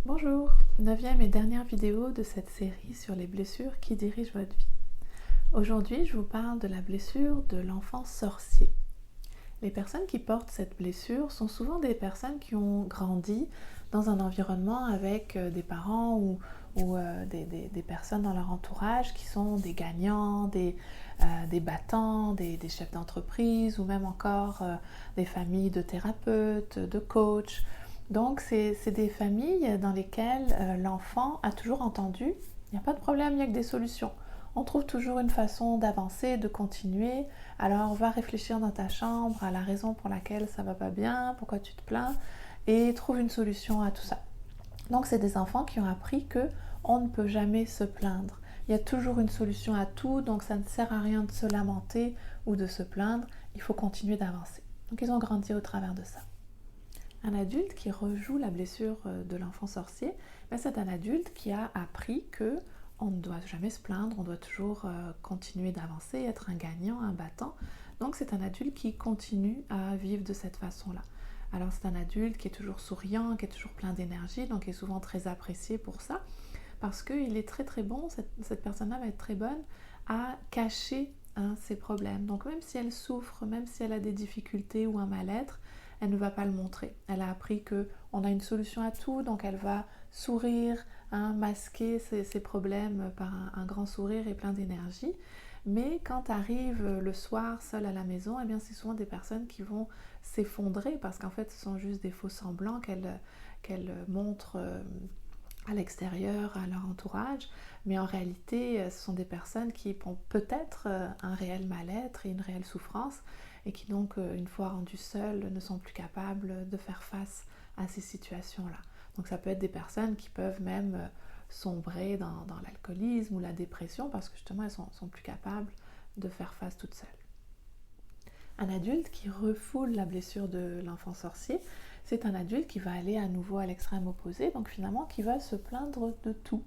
Bonjour, 9e et dernière vidéo de cette série sur les blessures qui dirigent votre vie. Aujourd'hui, je vous parle de la blessure de l'enfant sorcier. Les personnes qui portent cette blessure sont souvent des personnes qui ont grandi dans un environnement avec des parents ou des personnes dans leur entourage qui sont des gagnants, des battants, des chefs d'entreprise ou même encore des familles de thérapeutes, de coachs. Donc, c'est des familles dans lesquelles l'enfant a toujours entendu « il n'y a pas de problème, il n'y a que des solutions ». On trouve toujours une façon d'avancer, de continuer. Alors, va réfléchir dans ta chambre à la raison pour laquelle ça ne va pas bien, pourquoi tu te plains, et trouve une solution à tout ça. Donc, c'est des enfants qui ont appris qu'on ne peut jamais se plaindre. Il y a toujours une solution à tout, donc ça ne sert à rien de se lamenter ou de se plaindre. Il faut continuer d'avancer. Donc, ils ont grandi au travers de ça. Un adulte qui rejoue la blessure de l'enfant sorcier, c'est un adulte qui a appris qu'on ne doit jamais se plaindre, on doit toujours continuer d'avancer, être un gagnant, un battant. Donc c'est un adulte qui continue à vivre de cette façon-là. Alors c'est un adulte qui est toujours souriant, qui est toujours plein d'énergie, donc qui est souvent très apprécié pour ça, parce qu'il est très très bon, cette personne-là va être très bonne à cacher ses problèmes. Donc même si elle souffre, même si elle a des difficultés ou un mal-être, elle ne va pas le montrer. Elle a appris qu'on a une solution à tout, donc elle va sourire, masquer ses problèmes par un grand sourire et plein d'énergie. Mais quand arrive le soir seule à la maison, eh bien c'est souvent des personnes qui vont s'effondrer parce qu'en fait ce sont juste des faux semblants qu'elle montrent à l'extérieur, à leur entourage, mais en réalité ce sont des personnes qui ont peut-être un réel mal-être et une réelle souffrance et qui donc, une fois rendues seules, ne sont plus capables de faire face à ces situations-là. Donc ça peut être des personnes qui peuvent même sombrer dans l'alcoolisme ou la dépression parce que justement elles sont plus capables de faire face toutes seules. Un adulte qui refoule la blessure de l'enfant sorcier, c'est un adulte qui va aller à nouveau à l'extrême opposé, donc finalement qui va se plaindre de tout.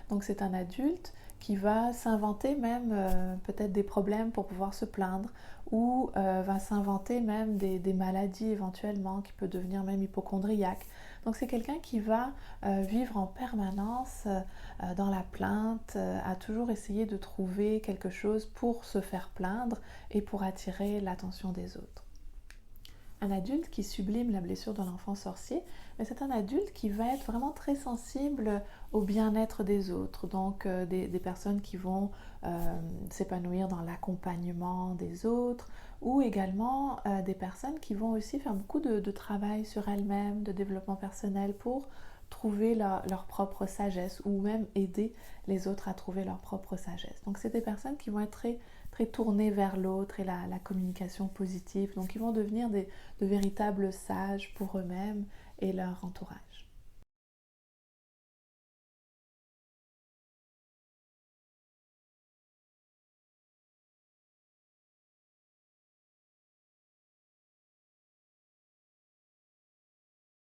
Donc c'est un adulte qui va s'inventer même peut-être des problèmes pour pouvoir se plaindre ou va s'inventer même des maladies éventuellement, qui peut devenir même hypocondriaque. Donc c'est quelqu'un qui va vivre en permanence dans la plainte, à toujours essayer de trouver quelque chose pour se faire plaindre et pour attirer l'attention des autres. Un adulte qui sublime la blessure de l'enfant sorcier, mais c'est un adulte qui va être vraiment très sensible au bien-être des autres, donc des personnes qui vont s'épanouir dans l'accompagnement des autres, ou également des personnes qui vont aussi faire beaucoup de travail sur elles-mêmes, de développement personnel pour trouver leur propre sagesse ou même aider les autres à trouver leur propre sagesse. Donc c'est des personnes qui vont être très tournées vers l'autre et la communication positive, donc ils vont devenir de véritables sages pour eux-mêmes et leur entourage.